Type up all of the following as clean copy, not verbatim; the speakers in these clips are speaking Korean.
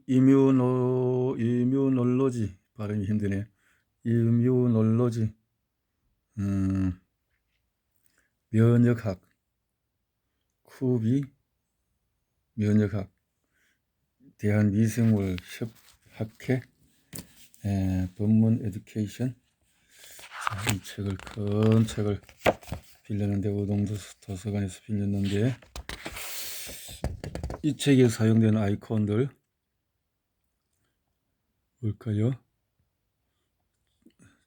이뮤놀로지 발음이 힘드네. 이뮤놀로지. 음, 면역학, 쿠비 면역학, 대한미생물학회, 법문 에듀케이션. 자, 이 책을 큰 책을 빌렸는데 우동도 도서관에서 빌렸는데 이 책에 사용되는 아이콘들 뭘까요?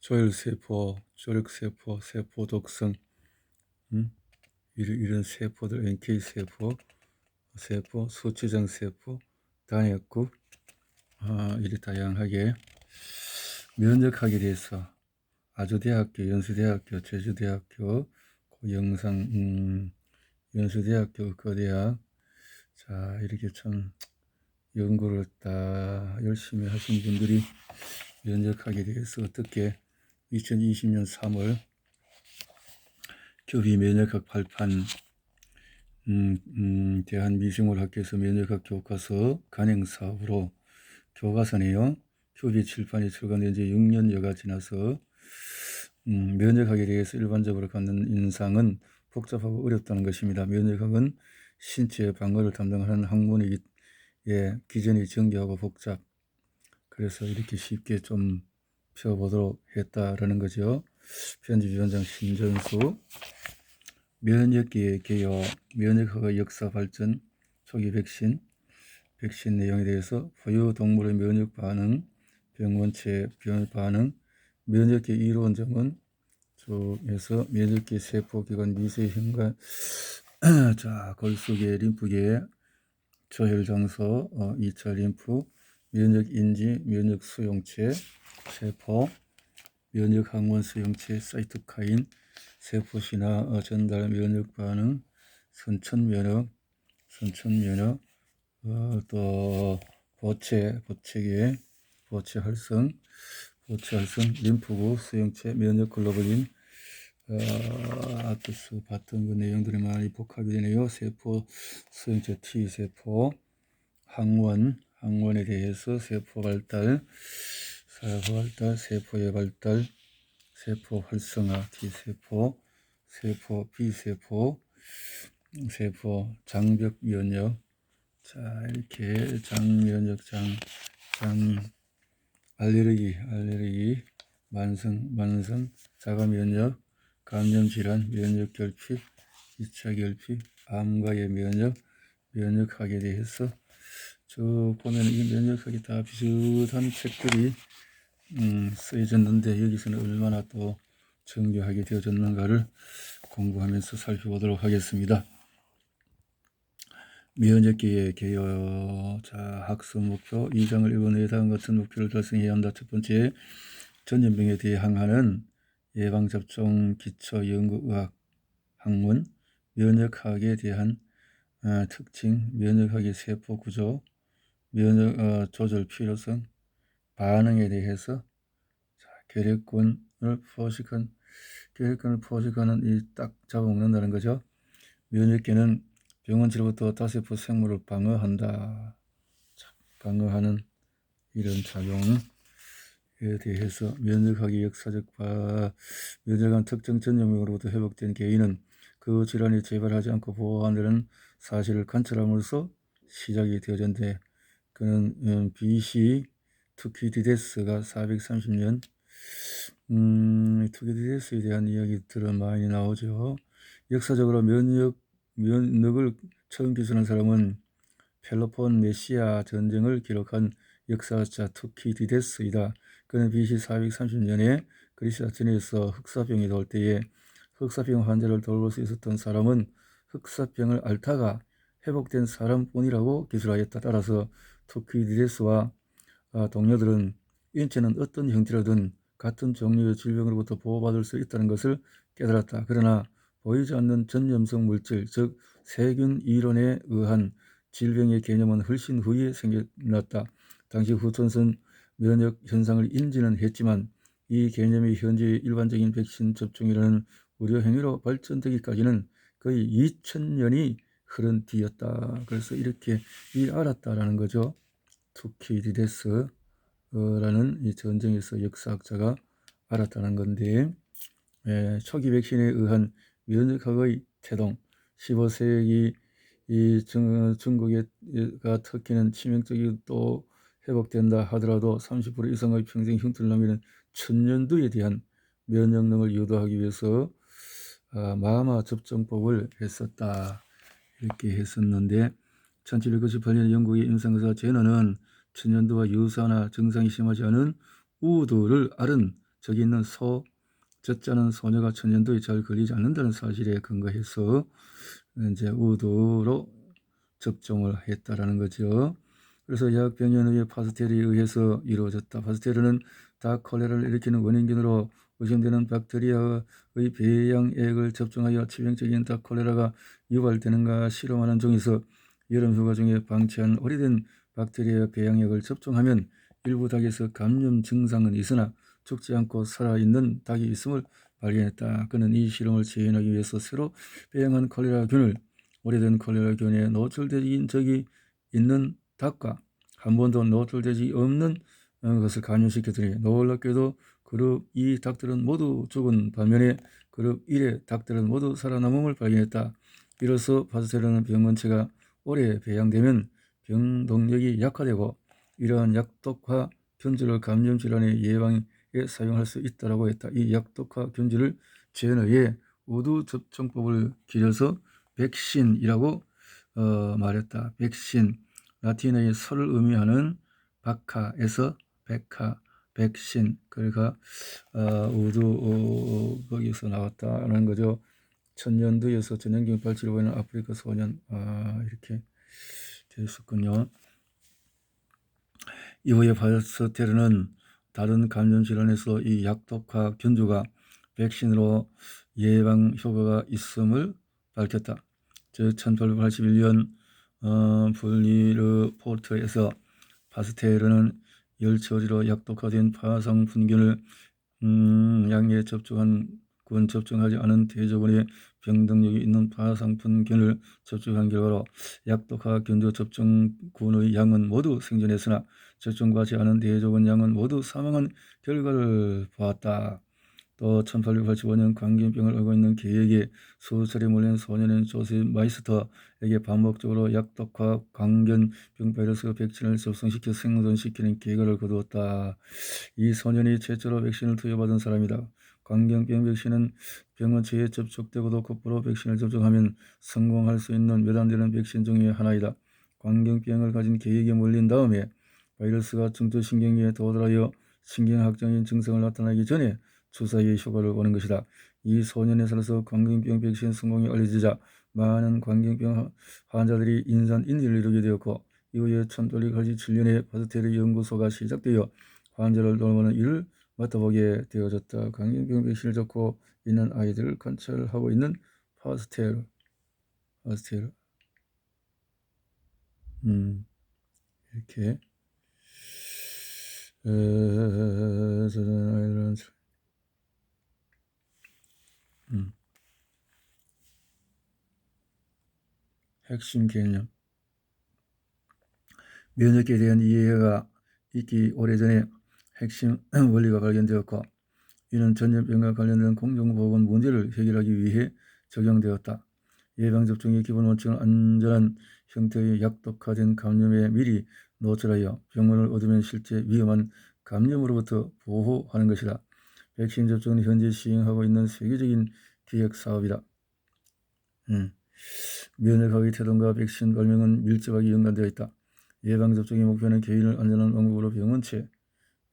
조혈세포, 조력세포, 세포 독성, 이런 세포들, NK세포, 수치정세포, 단핵국, 이리 다양하게 면역학에 대해서 아주대학교, 연수대학교, 제주대학교, 영상, 연수대학교, 거대학. 자, 이렇게 참 연구를 다 열심히 하신 분들이 면역학에 대해서 어떻게 2020년 3월 교비 면역학 발판, 대한미생물학회에서 면역학 교과서 간행사업으로 교과서네요. 교비 칠판이 출간된 지 6년여가 지나서 면역학에 대해서 일반적으로 갖는 인상은 복잡하고 어렵다는 것입니다. 면역학은 신체 방어를 담당하는 학문이기 기전이 정교하고 복잡. 그래서 이렇게 쉽게 좀 펴보도록 했다라는 거죠. 편집위원장 신전수. 면역기의 개요, 면역학의 역사 발전, 초기 백신 내용에 대해서 포유동물의 면역 반응, 병원체 변 반응, 면역기 이론점은 쪽에서 면역기 세포기관 미세혈관, 자, 골수계, 림프계, 저혈장소, 2차 림프, 면역인지, 면역수용체, 세포, 면역항원 수용체, 사이토카인, 세포신화 전달 면역반응, 선천면역, 또 보체계, 보체 활성, 림프구 수용체, 면역글로불린, 아토스 봤던 그 내용들이 많이 복합이 되네요. 세포 수용체 T세포, 항원에 대해서 세포 발달, 세포의 발달, 세포 활성화, T세포, 세포 B세포, 세포 장벽 면역. 자, 이렇게 장면역, 알레르기, 만성, 자가면역, 감염질환, 면역결핍, 2차 결핍, 암과의 면역학에 대해서 쭉 보면 이 면역학이 다 비슷한 책들이 쓰여졌는데 여기서는 얼마나 또 정교하게 되어졌는가를 공부하면서 살펴보도록 하겠습니다. 면역기의 개요. 자, 학습 목표 2장을 읽은 후에 다음 같은 목표를 달성해야 한다. 첫 번째, 전염병에 대해 항하는 예방접종 기초연구의학 학문, 면역학에 대한 특징, 면역학의 세포 구조, 면역 조절 필요성, 반응에 대해서 계획권을 포식하는 이 딱 잡아먹는다는 거죠. 면역계는 병원체로부터 다세포 생물을 방어한다. 방어하는 이런 작용에 대해서 면역학의 역사적 면역한 특정 전염병으로부터 회복된 개인은 그 질환이 재발하지 않고 보호하는 사실을 관찰함으로써 시작이 되어졌는데 그는 BC 투키디데스가 430년 투키디데스에 대한 이야기들은 많이 나오죠. 역사적으로 면역을 처음 기술한 사람은 펠로폰네시아 전쟁을 기록한 역사자 투키디데스이다. 그는 BC 430년에 그리스 아테네에서 흑사병이 돌 때에 흑사병 환자를 돌볼 수 있었던 사람은 흑사병을 앓다가 회복된 사람뿐이라고 기술하였다. 따라서 투키디데스와 동료들은 인체는 어떤 형태로든 같은 종류의 질병으로부터 보호받을 수 있다는 것을 깨달았다. 그러나 보이지 않는 전염성 물질, 즉 세균 이론에 의한 질병의 개념은 훨씬 후에 생겨났다. 당시 후천선 면역 현상을 인지는 했지만 이 개념이 현재의 일반적인 백신 접종이라는 의료 행위로 발전되기까지는 거의 2000년이 흐른 뒤였다. 그래서 이렇게 알았다라는 거죠. 투키디데스 라는 이 전쟁에서 역사학자가 알았다는 건데, 초기 백신에 의한 면역학의 태동, 15세기 이 중국가 터키는 치명적이고 또 회복된다 하더라도 30% 이상의 평생 흉터를 남기는 천년두에 대한 면역력을 유도하기 위해서 마마 접종법을 했었다, 이렇게 했었는데, 1798년 영국의 임상의사 제너는 천년두와 유사나 증상이 심하지 않은 우두를 앓은 적이 있는 젖자는 소녀가 천년두에 잘 걸리지 않는다는 사실에 근거해서 이제 우두로 접종을 했다라는 거죠. 그래서 약병연의 파스텔에 의해서 이루어졌다. 파스텔은 닭 콜레라를 일으키는 원인균으로 의심되는 박테리아의 배양액을 접종하여 치명적인 닭 콜레라가 유발되는가 실험하는 중에서 여름 휴가 중에 방치한 오래된 박테리아 배양액을 접종하면 일부 닭에서 감염 증상은 있으나 죽지 않고 살아있는 닭이 있음을 발견했다. 그는 이 실험을 재현하기 위해서 새로 배양한 콜레라균을 오래된 콜레라균에 노출된 적이 있는 닭과 한 번도 노출되지 없는 것을 감염시켰더니 놀랍게도 그룹 2 닭들은 모두 죽은 반면에 그룹 1의 닭들은 모두 살아남음을 발견했다. 이로써 파스텔은 병원체가 오래 배양되면 병동력이 약화되고 이러한 약독화 균질을 감염 질환의 예방에 사용할 수 있다고 했다. 이 약독화 균질을 제너의 우두 접종법을 길어서 백신이라고 말했다. 백신, 라틴어의 설을 의미하는 바카에서 백하, 백신, 그러니까 우두 거기서 나왔다는 거죠. 천년두에서 전염병 발치를 보이는 아프리카 소년, 이렇게 되었었군요. 이후에 파스텔은 다른 감염 질환에서 이 약독화 균주가 백신으로 예방 효과가 있음을 밝혔다. 즉 1881년 블리르포트에서 파스텔은 열처리로 약독화된 파상분균을 양에 접종하지 않은 대조군의 병동력이 있는 파상분균을 접종한 결과로 약독화 균주 접종군의 양은 모두 생존했으나 접종받지 않은 대조군 양은 모두 사망한 결과를 보았다. 또 1885년 광견병을 앓고 있는 개에게 수차례 몰린 소년인 조셉 마이스터에게 반복적으로 약독화 광견병 바이러스 백신을 접종시켜 생존시키는 결과를 거두었다. 이 소년이 최초로 백신을 투여받은 사람이다. 광견병 백신은 병원체에 접촉되고도 곧바로 백신을 접종하면 성공할 수 있는 몇 안 되는 백신 중의 하나이다. 광견병을 가진 개에게 물린 다음에 바이러스가 중추신경계에 도달하여 신경학적인 증상을 나타나기 전에 주사의 효과를 보는 것이다. 이 소년에 살아서 광견병 백신 성공이 알려지자 많은 광견병 환자들이 인산인해를 이루게 되었고, 이후에 1887년에 파스텔의 연구소가 시작되어 환자를 돌보는 일을 맡아보게 되어졌다. 광견병 백신을 접고 있는 아이들을 관찰하고 있는 파스텔. 이렇게 아이들은 핵심 개념. 면역에 대한 이해가 있기 오래전에 핵심 원리가 발견되었고, 이는 전염병과 관련된 공정보건 문제를 해결하기 위해 적용되었다. 예방접종의 기본 원칙은 안전한 형태의 약독화된 감염에 미리 노출하여 병원을 얻으면 실제 위험한 감염으로부터 보호하는 것이다. 백신 접종은 현재 시행하고 있는 세계적인 기획사업이다. 면역학의 태동과 백신 발명은 밀접하게 연관되어 있다. 예방접종의 목표는 개인을 안전한 방법으로 병원체,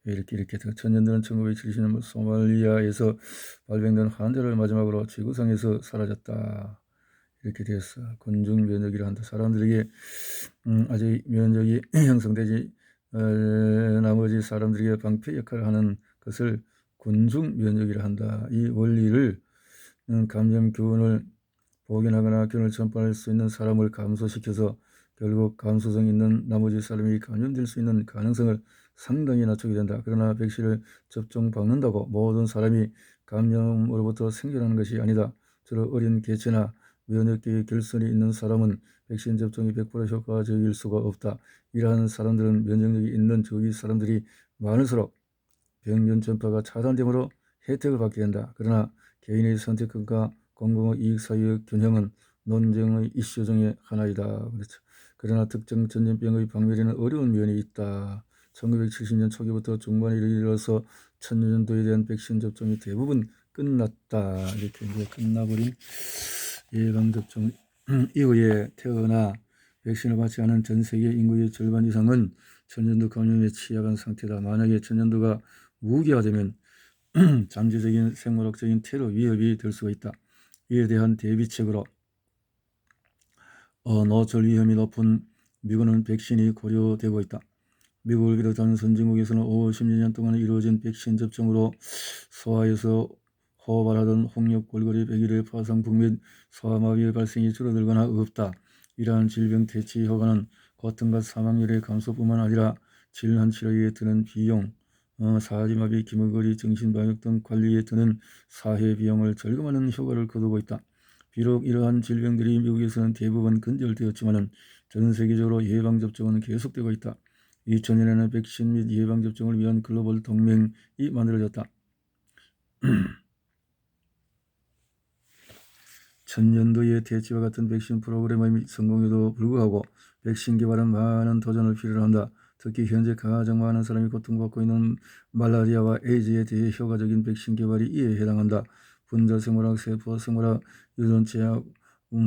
이렇게 천년들은 1970년 소말리아에서 발병된 환자를 마지막으로 지구상에서 사라졌다, 이렇게 되었어. 군중 면역이라 한다. 사람들에게 아직 면역이 형성되지 나머지 사람들에게 방패 역할을 하는 것을 군중 면역이라 한다. 이 원리를 감염균을 복용하거나 균을 전파할 수 있는 사람을 감소시켜서 결국 감수성 있는 나머지 사람이 감염될 수 있는 가능성을 상당히 낮추게 된다. 그러나 백신을 접종받는다고 모든 사람이 감염으로부터 생존하는 것이 아니다. 주로 어린 개체나 면역계의 결손이 있는 사람은 백신 접종이 100% 효과적일 수가 없다. 이러한 사람들은 면역력이 있는 주위 사람들이 많을수록 병균 전파가 차단되므로 혜택을 받게 된다. 그러나 개인의 선택권과 공공의 이익 사이의 균형은 논쟁의 이슈 중에 하나이다. 그렇죠. 그러나 특정 전염병의 방면에는 어려운 면이 있다. 1970년 초기부터 중반에 이르러서 2000년도에 대한 백신 접종이 대부분 끝났다. 이렇게 이제 끝나버린 예방접종 이후에 태어나 백신을 맞지 않은 전 세계 인구의 절반 이상은 천연두 감염에 취약한 상태다. 만약에 천연두가 무기화되면 잠재적인 생물학적인 테러 위협이 될 수가 있다. 이에 대한 대비책으로 노출 위험이 높은 미군은 백신이 고려되고 있다. 미국을 비롯한 선진국에서는 50년 동안 이루어진 백신 접종으로 소아에서 호발하던 홍역, 골고리, 백일의 파상풍 및 소아마비의 발생이 줄어들거나 없다. 이러한 질병 퇴치 효과는 고통과 사망률의 감소뿐만 아니라 질환 치료에 드는 비용, 사지마비, 기머거리, 정신방역 등 관리에 드는 사회 비용을 절감하는 효과를 거두고 있다. 비록 이러한 질병들이 미국에서는 대부분 근절되었지만 전 세계적으로 예방접종은 계속되고 있다. 2000년에는 백신 및 예방접종을 위한 글로벌 동맹이 만들어졌다. 천년도의 대치와 같은 백신 프로그램의 성공에도 불구하고 백신 개발은 많은 도전을 필요로 한다. 특히 현재 가장 많은 사람이 고통받고 있는 말라리아와 에이즈에 대해 효과적인 백신 개발이 이에 해당한다. 분자생물학, 세포생물학, 유전체학,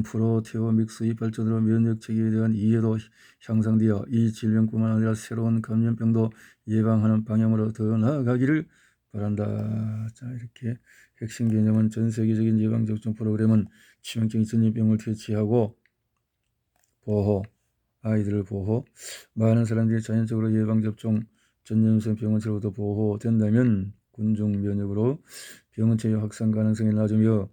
프로테오믹스의 발전으로 면역체계에 대한 이해도 향상되어 이 질병뿐만 아니라 새로운 감염병도 예방하는 방향으로 더 나아가기를 바란다. 자, 이렇게 핵심 개념은 전 세계적인 예방접종 프로그램은 치명적인 전염병을 퇴치하고 보호, 아이들을 보호, 많은 사람들이 자연적으로 예방접종, 전염성 병원체로부터 보호된다면 군중 면역으로 병원체의 확산 가능성이 낮으며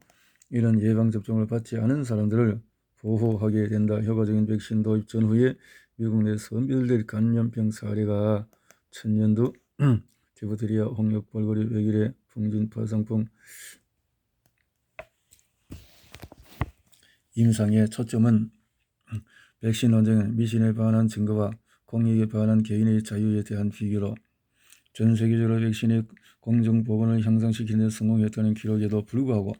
이런 예방접종을 받지 않은 사람들을 보호하게 된다. 효과적인 백신 도입 전후에 미국 내 선별될 감염병 사례가 천년두, 디프테리아, 홍역, 볼거리, 백일의 풍진, 파상풍, 임상의 초점은 백신 논쟁은 미신에 반한 증거와 공익에 반한 개인의 자유에 대한 비교로 전 세계적으로 백신의 공정보건을 향상시키는 데 성공했다는 기록에도 불구하고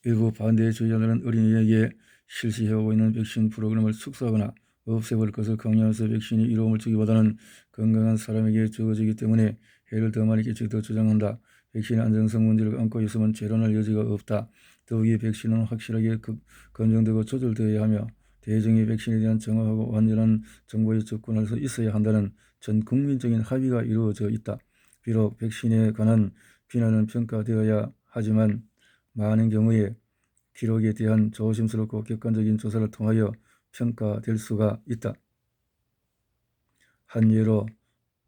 일부 반대주의자들은 어린이에게 실시해오고 있는 백신 프로그램을 축소하거나 없애버릴 것을 강요해서 백신이 이로움을 주기보다는 건강한 사람에게 주어지기 때문에 해를 더 많이 끼치도록 주장한다. 백신의 안정성 문제를 안고 있으면 재론할 여지가 없다. 더욱이 백신은 확실하게 검증되고 조절되어야 하며 대중이 백신에 대한 정확하고 완전한 정보에 접근할 수 있어야 한다는 전 국민적인 합의가 이루어져 있다. 비록 백신에 관한 비난은 평가되어야 하지만 많은 경우에 기록에 대한 조심스럽고 객관적인 조사를 통하여 평가될 수가 있다. 한 예로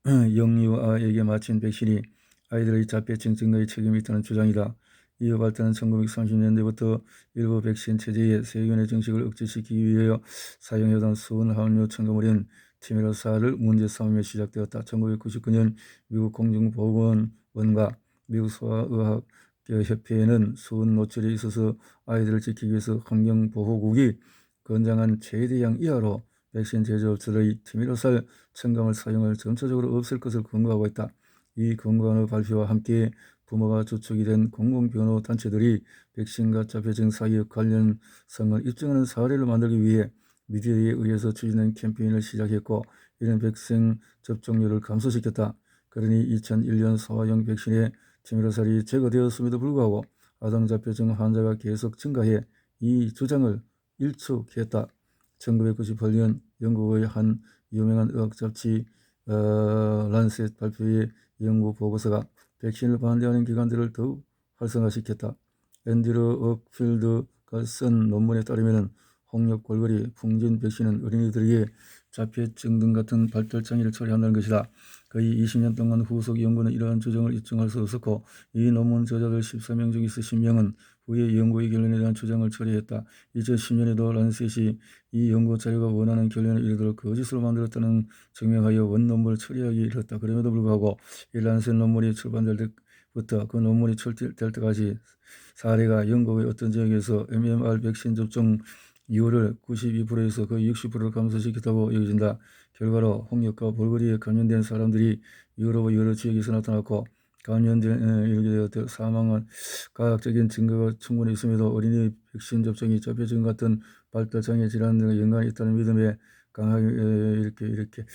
영유아에게 맞힌 백신이 아이들의 자폐증 증가에 책임이 있다는 주장이다. 이어 발달은 1930년대부터 일부 백신 체제의 세균의 증식을 억제시키기 위하여 사용해오던 수은함유 첨가물인 티메라사를 문제 삼으며 시작되었다. 1999년 미국 공중보건원과 미국 소아의학 협회에는 수은 노출에 있어서 아이들을 지키기 위해서 환경보호국이 권장한 최대량 이하로 백신 제조업체의 티메라살 첨가물 사용을 점차적으로 없앨 것을 권고하고 있다. 이 권고안의 발표와 함께 부모가 주축이 된 공공변호단체들이 백신과 자폐증 사이의 관련성을 입증하는 사례를 만들기 위해 미디어에 의해서 추진된 캠페인을 시작했고 이는 백신 접종률을 감소시켰다. 그러니 2001년 소아용 백신의 티메라살이 제거되었음에도 불구하고 아동자폐증 환자가 계속 증가해 이 주장을 일축했다. 1998년 영국의 한 유명한 의학 잡지 란셋 발표의 연구 보고서가 백신을 반대하는 기관들을 더욱 활성화시켰다. 앤드류 억필드가 쓴 논문에 따르면 홍역, 골거리, 풍진 백신은 어린이들에게 자폐증 등 같은 발달 장애를 처리한다는 것이다. 거의 20년 동안 후속 연구는 이러한 주장을 입증할 수 없었고 이 논문 저자들 14명 중에서 10명은 후에 연구의 결론에 대한 주장을 처리했다. 2010년에도 란셋이 이 연구 자료가 원하는 결론에 이르도록 거짓으로 만들었다는 증명하여 원논문을 처리하기 이르렀다. 그럼에도 불구하고 이 란셋 논문이 출판될 때부터 그 논문이 출제될 때까지 사례가 영국의 어떤 지역에서 MMR 백신 접종 이후를 92%에서 거의 60%로 감소시켰다고 여겨진다. 결과로 홍역과 볼거리에 감염된 사람들이 유럽의 여러 지역에서 나타났고 감염된 이렇게 되어 사망한 과학적인 증거가 충분히 있음에도 어린이 백신 접종이 잡혀진 같은 발달장애 질환 등과 연관이 있다는 믿음에 강하게 이렇게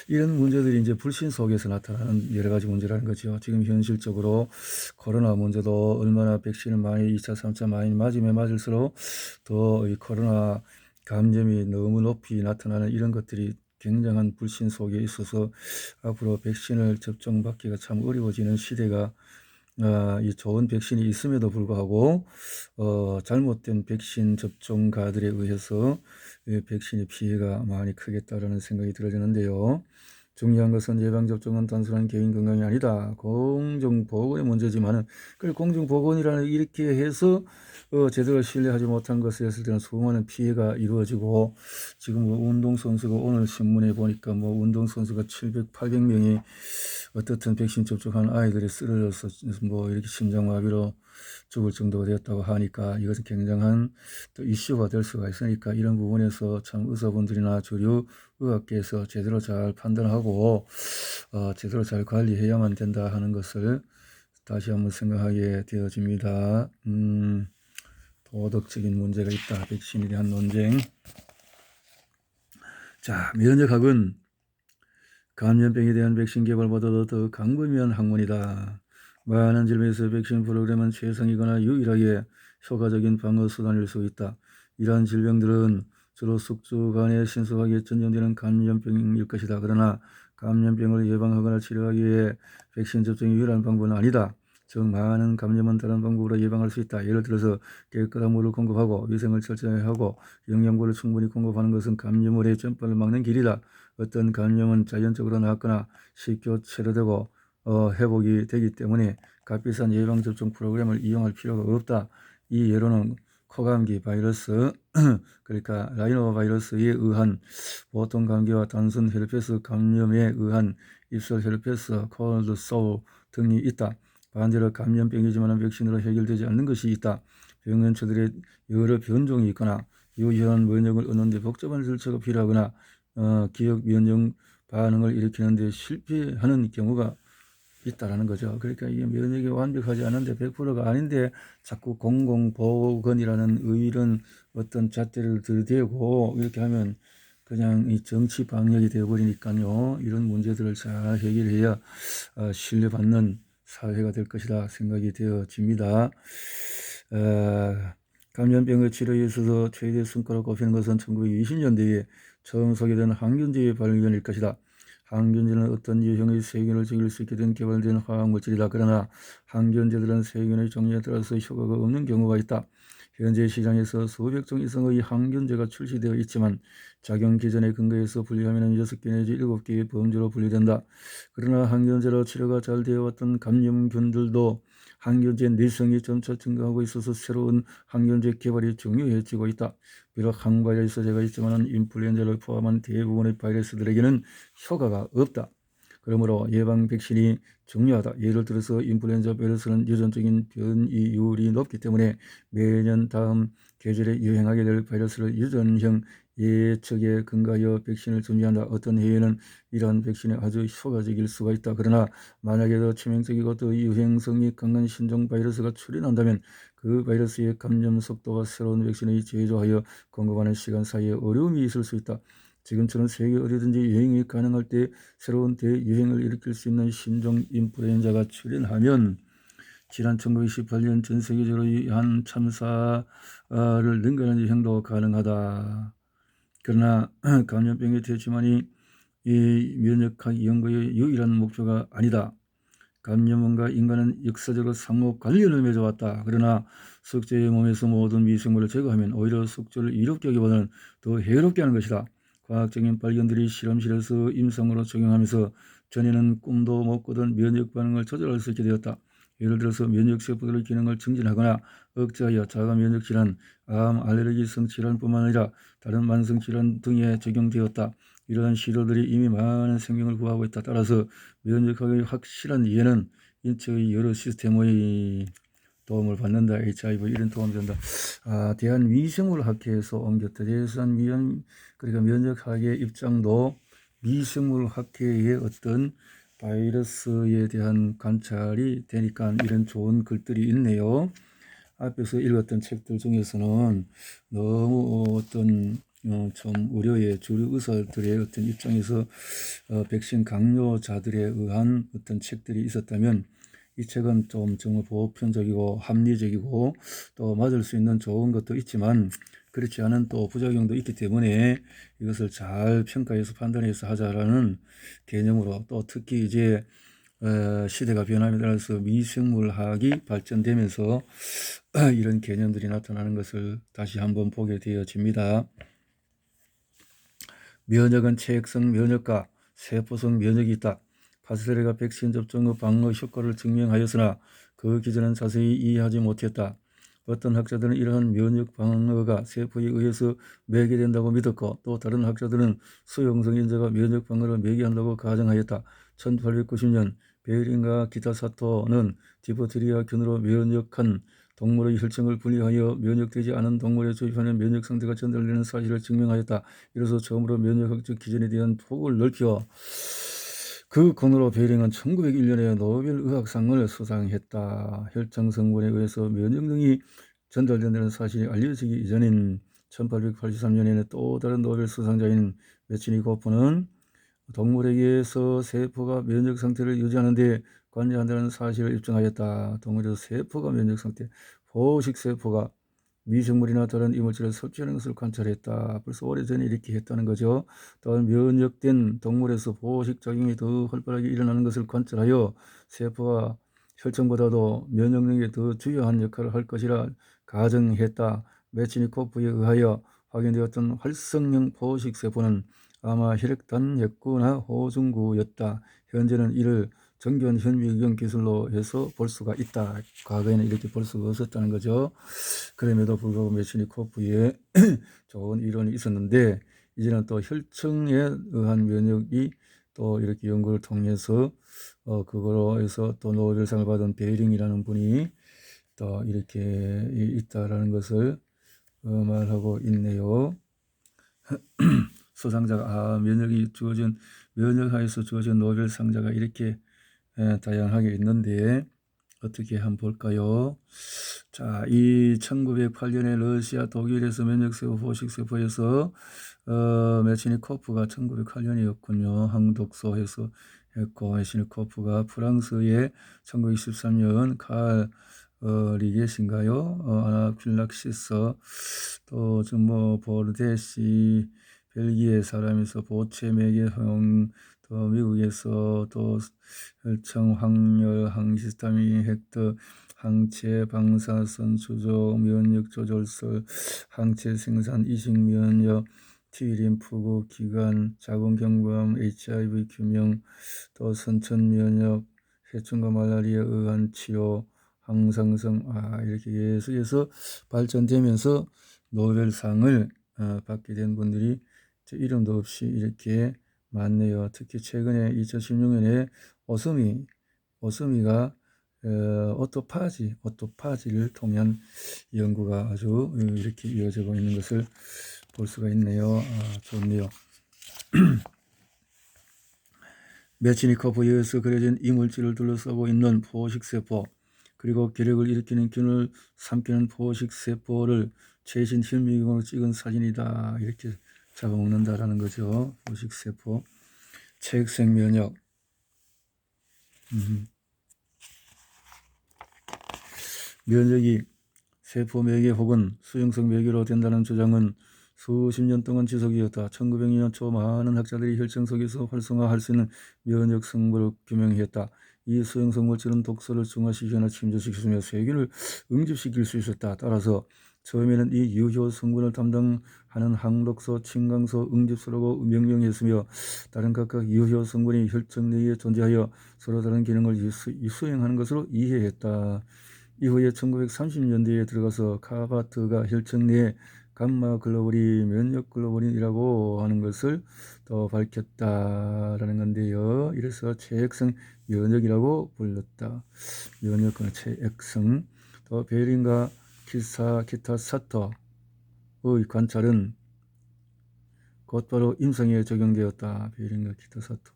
이런 문제들이 이제 불신 속에서 나타나는 여러 가지 문제라는 거죠. 지금 현실적으로 코로나 문제도 얼마나 백신을 많이 2차, 3차 많이 맞으면 맞을수록 더 이 코로나 감염이 너무 높이 나타나는 이런 것들이 굉장한 불신 속에 있어서 앞으로 백신을 접종받기가 참 어려워지는 시대가 이 좋은 백신이 있음에도 불구하고 잘못된 백신 접종가들에 의해서 백신의 피해가 많이 크겠다라는 생각이 들어지는데요. 중요한 것은 예방접종은 단순한 개인 건강이 아니다. 공중보건의 문제지만은 그 공중보건이라는 이렇게 해서 제대로 신뢰하지 못한 것에 했을 때는 수많은 피해가 이루어지고 지금 뭐 운동선수가 오늘 신문에 보니까 뭐 운동선수가 700, 800명이 어떻든 백신 접종한 아이들이 쓰러져서 뭐 이렇게 심장마비로 죽을 정도가 되었다고 하니까 이것은 굉장한 또 이슈가 될 수가 있으니까 이런 부분에서 참 의사분들이나 주류 의학계에서 제대로 잘 판단하고 제대로 잘 관리해야만 된다 하는 것을 다시 한번 생각하게 되어집니다. 도덕적인 문제가 있다. 백신에 대한 논쟁. 자, 면역학은 감염병에 대한 백신 개발보다도 더 광범위한 학문이다. 많은 질병에서 백신 프로그램은 최상이거나 유일하게 효과적인 방어 수단일 수 있다. 이러한 질병들은 주로 숙주 간에 신속하게 전염되는 감염병일 것이다. 그러나 감염병을 예방하거나 치료하기 위해 백신 접종이 유일한 방법은 아니다. 즉 많은 감염은 다른 방법으로 예방할 수 있다. 예를 들어서 깨끗한 물을 공급하고 위생을 철저히 하고 영양분을 충분히 공급하는 것은 감염물의 전파를 막는 길이다. 어떤 감염은 자연적으로 낫거나 쉽게 치료되고 회복이 되기 때문에 값비싼 예방접종 프로그램을 이용할 필요가 없다. 이 예로는 코감기 바이러스 그러니까 라이노 바이러스에 의한 보통 감기와 단순 헤르페스 감염에 의한 입술 헤르페스, 콜드 소우 등이 있다. 반대로 감염병이지만 백신으로 해결되지 않는 것이 있다. 병원체들의 여러 변종이 있거나 유효한 면역을 얻는 데 복잡한 절차가 필요하거나 기억 면역 반응을 일으키는 데 실패하는 경우가 있다라는 거죠. 그러니까 이게 면역이 완벽하지 않은데 100%가 아닌데 자꾸 공공보건이라는 이런 어떤 잣대를 들이대고 이렇게 하면 그냥 이 정치 방역이 되어버리니까요. 이런 문제들을 잘 해결해야 신뢰받는 사회가 될 것이다 생각이 되어집니다. 감염병의 치료에 있어서 최대 성과를 꼽히는 것은 1920년대에 처음 소개된 항균제의 발견일 것이다. 항균제는 어떤 유형의 세균을 죽일 수 있게 된 개발된 화학물질이다. 그러나 항균제들은 세균의 종류에 따라서 효과가 없는 경우가 있다. 현재 시장에서 수백 종 이상의 항균제가 출시되어 있지만 작용 기전에 근거해서 분류하면 6개 내지 7개의 범주로 분류된다. 그러나 항균제로 치료가 잘 되어왔던 감염균들도 항균제 내성이 점차 증가하고 있어서 새로운 항균제 개발이 중요해지고 있다. 비록 항바이러스제가 있지만 인플루엔자를 포함한 대부분의 바이러스들에게는 효과가 없다. 그러므로 예방 백신이 중요하다. 예를 들어서 인플루엔자 바이러스는 유전적인 변이율이 높기 때문에 매년 다음 계절에 유행하게 될 바이러스를 유전형 예측에 근거하여 백신을 준비한다. 어떤 해에는 이러한 백신이 아주 효과적일 수가 있다. 그러나 만약에 더 치명적이고 더 유행성이 강한 신종 바이러스가 출현한다면 그 바이러스의 감염 속도와 새로운 백신을 제조하여 공급하는 시간 사이에 어려움이 있을 수 있다. 지금처럼 세계 어디든지 유행이 가능할 때 새로운 대유행을 일으킬 수 있는 신종 인플루엔자가 출현하면 지난 1918년 전 세계적으로 한 참사를 능가하는 유행도 가능하다. 그러나 감염병의 대치만이 이 면역학 연구의 유일한 목표가 아니다. 감염원과 인간은 역사적으로 상호 관련을 맺어왔다. 그러나 숙주의 몸에서 모든 미생물을 제거하면 오히려 숙주를 이롭게 하기보다는 더 해롭게 하는 것이다. 과학적인 발견들이 실험실에서 임상으로 적용하면서 전에는 꿈도 못 꾸던 면역 반응을 조절할 수 있게 되었다. 예를 들어서 면역세포들의 기능을 증진하거나 억제하여 자가 면역질환, 암, 알레르기성 질환뿐만 아니라 다른 만성질환 등에 적용되었다. 이러한 시도들이 이미 많은 생명을 구하고 있다. 따라서 면역학의 확실한 이해는 인체의 여러 시스템의 도움을 받는다. HIV 이런 도움이 된다. 대한위생물학회에서 옮겼다. 그러니까 면역학의 입장도 미생물학회의 어떤 바이러스에 대한 관찰이 되니까 이런 좋은 글들이 있네요. 앞에서 읽었던 책들 중에서는 너무 좀 우려의 주류 의사들의 어떤 입장에서 백신 강요자들에 의한 어떤 책들이 있었다면 이 책은 좀 정말 보편적이고 합리적이고 또 맞을 수 있는 좋은 것도 있지만 그렇지 않은 또 부작용도 있기 때문에 이것을 잘 평가해서 판단해서 하자라는 개념으로 또 특히 이제 시대가 변함에 따라서 미생물학이 발전되면서 이런 개념들이 나타나는 것을 다시 한번 보게 되어집니다. 면역은 체액성 면역과 세포성 면역이 있다. 파스텔레가 백신 접종 후 방어 효과를 증명하였으나 그 기전은 자세히 이해하지 못했다. 어떤 학자들은 이러한 면역 방어가 세포에 의해서 매개된다고 믿었고 또 다른 학자들은 수용성 인자가 면역 방어를 매개한다고 가정하였다. 1890년 베이링과 기타사토는 디프테리아균으로 면역한 동물의 혈청을 분리하여 면역되지 않은 동물에 주입하는 면역 상태가 전달되는 사실을 증명하였다. 이로써 처음으로 면역학적 기전에 대한 폭을 넓혀 그功으로 베이링은 1901년에 노벨 의학상을 수상했다. 혈청 성분에 의해서 면역력이 전달된다는 사실이 알려지기 이전인 1883년에는 또 다른 노벨 수상자인 메치니코프는 동물에게서 세포가 면역 상태를 유지하는 데 관여한다는 사실을 입증하였다. 동물에서 세포가 면역 상태, 포식 세포가 미생물이나 다른 이물질을 섭취하는 것을 관찰했다. 벌써 오래전에 이렇게 했다는 거죠. 또한 면역된 동물에서 포식 작용이 더 활발하게 일어나는 것을 관찰하여 세포가 혈청보다도 면역력에 더 주요한 역할을 할 것이라 가정했다. 메치니코프에 의하여 확인되었던 활성형 포식 세포는 아마 혈액단핵구나 호중구였다. 현재는 이를 정교한 현미경 기술로 해서 볼 수가 있다. 과거에는 이렇게 볼 수가 없었다는 거죠. 그럼에도 불구하고 메치니코프에 좋은 이론이 있었는데 이제는 또 혈청에 의한 면역이 또 이렇게 연구를 통해서 그거로 해서 또 노벨상을 받은 베이링이라는 분이 또 이렇게 있다라는 것을 말하고 있네요. 수상자가 면역이 주어진 면역학에서 주어진 노벨 상자가 이렇게 다양하게 있는데 어떻게 한번 볼까요? 자, 이 1908년에 러시아 독일에서 면역세포 포식세포에서 메치니코프가 1908년이었군요. 항독소에서 했고 메치니코프가 프랑스의 1913년 칼 리겟인가요? 아나필락시스 또 뭐 보르데시 벨기에 사람에서 보체매개형 또 미국에서 또 혈청 확열 항히스타민 헥터 항체 방사선 수조 면역 조절설 항체 생산 이식 면역 T림프구 기관 자궁경부암 HIV 규명 또 선천 면역 해충과 말라리아에 의한 치료 항상성 이렇게 계속해서 발전되면서 노벨상을 받게 된 분들이 이름도 없이 이렇게 많네요. 특히 최근에 2016년에 오스미가 오토파지를 통한 연구가 아주 이렇게 이어지고 있는 것을 볼 수가 있네요. 좋네요. 메치니코프에 의해서 그려진 이물질을 둘러싸고 있는 포식세포 그리고 기력을 일으키는 균을 삼키는 포식세포를 최신 현미경으로 찍은 사진이다. 이렇게 잡아먹는다라는 거죠. 포식세포 체액성 면역 면역이 세포 매개 혹은 수용성 매개로 된다는 주장은 수십 년 동안 지속이었다. 1900년 초 많은 학자들이 혈청 속에서 활성화할 수 있는 면역 성분을 규명했다. 이 수용성 물질은 독소를 중화시키거나 침전시키며 세균을 응집시킬 수 있었다. 따라서 처음에는 이 유효 성분을 담당하는 항독소, 침강소, 응집소라고 명명했으며 다른 각각 유효 성분이 혈청 내에 존재하여 서로 다른 기능을 수행하는 것으로 이해했다. 이후에 1930년대에 들어가서 카바트가 혈청 내에 감마글로불린 면역글로불린이라고 하는 것을 또 밝혔다라는 건데요. 이래서 체액성 면역이라고 불렀다. 면역은 체액성 또 베링과 키타사토의 관찰은 곧바로 임상에 적용되었다. 베링과 키타사토.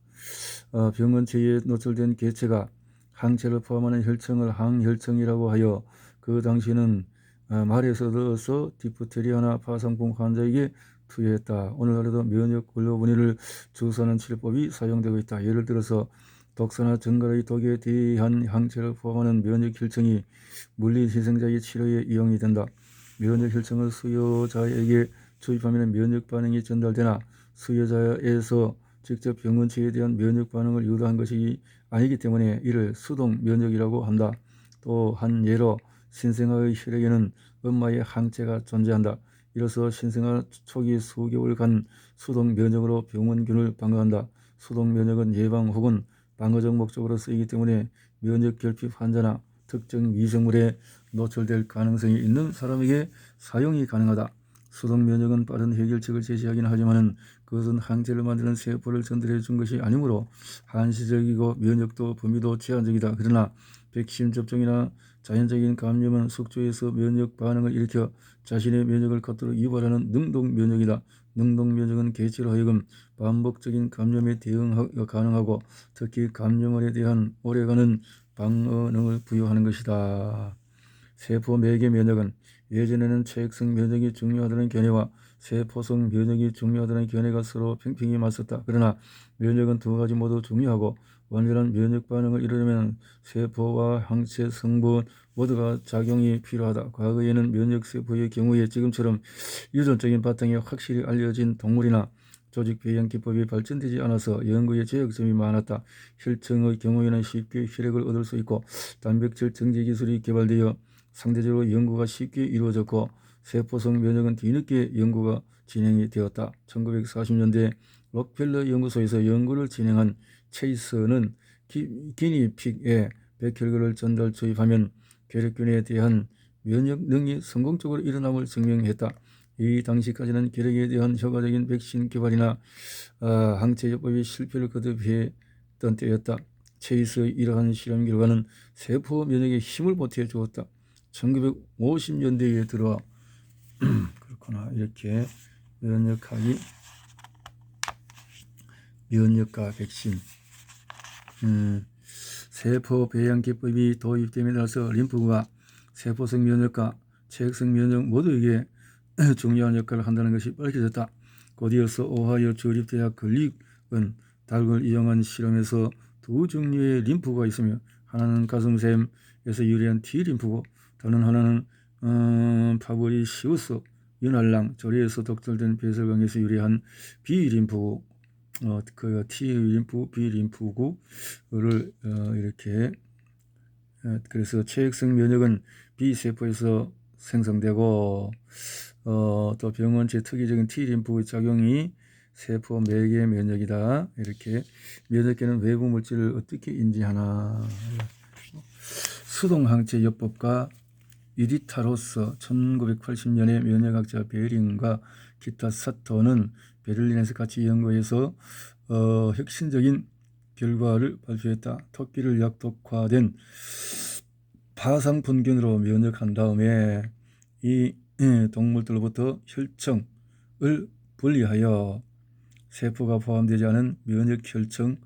병원체에 노출된 개체가 항체를 포함하는 혈청을 항혈청이라고 하여 그 당시에는 말에서 얻어서 디프테리아나 파상풍 환자에게 투여했다. 오늘날에도 면역 원료분해를 주사하는 치료법이 사용되고 있다. 예를 들어서 독소나 전갈의 독에 대한 항체를 포함하는 면역 혈청이 물리 희생자의 치료에 이용이 된다. 면역 혈청을 수요자에게 주입하면 면역 반응이 전달되나 수요자에서 직접 병원체에 대한 면역 반응을 유도한 것이 아니기 때문에 이를 수동 면역이라고 한다. 또 한 예로 신생아의 혈액에는 엄마의 항체가 존재한다. 이로써 신생아 초기 수개월간 수동 면역으로 병원균을 방어한다. 수동 면역은 예방 혹은 방어적 목적으로 쓰이기 때문에 면역 결핍 환자나 특정 미생물에 노출될 가능성이 있는 사람에게 사용이 가능하다. 수동 면역은 빠른 해결책을 제시하긴 하지만 그것은 항체를 만드는 세포를 전달해 준 것이 아니므로 한시적이고 면역도 범위도 제한적이다. 그러나 백신 접종이나 자연적인 감염은 숙주에서 면역 반응을 일으켜 자신의 면역을 겉으로 유발하는 능동 면역이다. 능동 면역은 개체로 하여금 반복적인 감염에 대응하기가 가능하고 특히 감염원에 대한 오래가는 방어능을 부여하는 것이다. 세포 매개 면역은 예전에는 체액성 면역이 중요하다는 견해와 세포성 면역이 중요하다는 견해가 서로 팽팽히 맞섰다. 그러나 면역은 두 가지 모두 중요하고 완전한 면역 반응을 이루려면 세포와 항체 성분 모두가 작용이 필요하다. 과거에는 면역세포의 경우에 지금처럼 유전적인 바탕이 확실히 알려진 동물이나 조직 배양 기법이 발전되지 않아서 연구에 제약점이 많았다. 혈청의 경우에는 쉽게 혈액을 얻을 수 있고 단백질 정제 기술이 개발되어 상대적으로 연구가 쉽게 이루어졌고 세포성 면역은 뒤늦게 연구가 진행이 되었다. 1940년대 록펠러 연구소에서 연구를 진행한 체이스는 기니픽에 백혈구를 전달 주입하면 혈액균에 대한 면역 능이 성공적으로 일어남을 증명했다. 이 당시까지는 혈액에 대한 효과적인 백신 개발이나 항체 요법이 실패를 거듭했던 때였다. 체이스의 이러한 실험 결과는 세포 면역에 힘을 보태 주었다. 1950년대에 들어 그렇구나. 이렇게 면역과 백신 세포 배양 기법이 도입됨에 따라서 림프구가 세포성 면역과 체액성 면역 모두에게 중요한 역할을 한다는 것이 밝혀졌다. 곧이어서 오하이오 주립대학 글릭은 닭을 이용한 실험에서 두 종류의 림프구가 있으며 하나는 가슴샘에서 유래한 T림프구, 다른 하나는 파브리시우스 윤활랑 조리에서 독설된 배설강에서 유래한 B림프구, 그 T림프, B림프구를 이렇게 그래서 체액성 면역은 B세포에서 생성되고 또 병원체 특이적인 T림프의 작용이 세포 매개 면역이다. 이렇게 면역계는 외부 물질을 어떻게 인지하나. 수동항체 요법과 유디타로스 1980년에 면역학자 베링과 키타사토는 베를린에서 같이 연구해서 혁신적인 결과를 발표했다. 토끼를 약독화된 파상분균으로 면역한 다음에 이 동물들로부터 혈청을 분리하여 세포가 포함되지 않은 면역 혈청을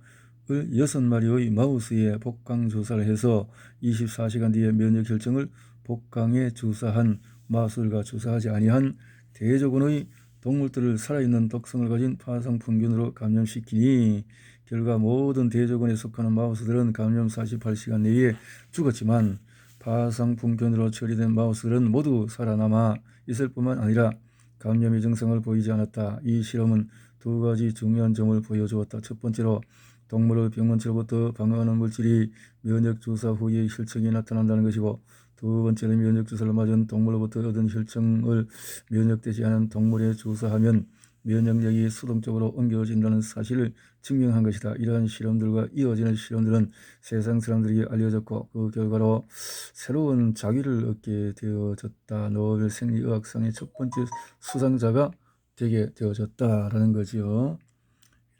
6마리의 마우스에 복강 주사를 해서 24시간 뒤에 면역 혈청을 복강에 주사한 마우스들과 주사하지 아니한 대조군의 동물들을 살아있는 독성을 가진 파상풍균으로 감염시키니 결과 모든 대조군에 속하는 마우스들은 감염 48시간 내에 죽었지만 파상풍균으로 처리된 마우스들은 모두 살아남아 있을 뿐만 아니라 감염의 증상을 보이지 않았다. 이 실험은 두 가지 중요한 점을 보여주었다. 첫 번째로 동물의 병원체로부터 방어하는 물질이 면역주사 후에 혈청이 나타난다는 것이고, 두 번째는 면역주사를 맞은 동물로부터 얻은 혈청을 면역되지 않은 동물에 주사하면 면역력이 수동적으로 옮겨진다는 사실을 증명한 것이다. 이러한 실험들과 이어지는 실험들은 세상 사람들에게 알려졌고 그 결과로 새로운 자기를 얻게 되어졌다. 노벨 생리의학상의 첫 번째 수상자가 되게 되어졌다라는 거지요.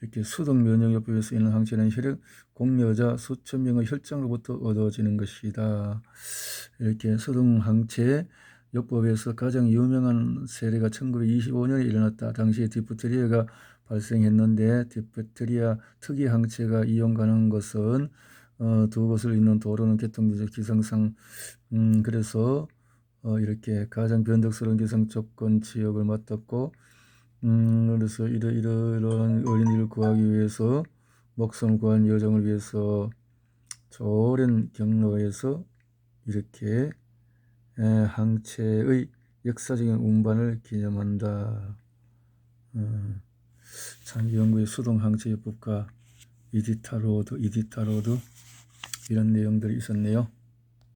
이렇게 수동면역요법에서 있는 항체는 혈액 공여자 수천 명의 혈장으로부터 얻어지는 것이다. 이렇게 수동항체 요법에서 가장 유명한 사례가 1925년에 일어났다. 당시에 디프테리아가 발생했는데 디프테리아 특이 항체가 이용 가능한 것은 두 곳을 잇는 도로는 교통적 기상상 그래서 이렇게 가장 변덕스러운 기상 조건 지역을 맡았고 그래서 이러한 어린이를 구하기 위해서 목숨을 구한 여정을 위해서 저 오랜 경로에서 이렇게 항체의 역사적인 운반을 기념한다. 참 영국의 수동항체요법과 이디타 로드 이런 내용들이 있었네요.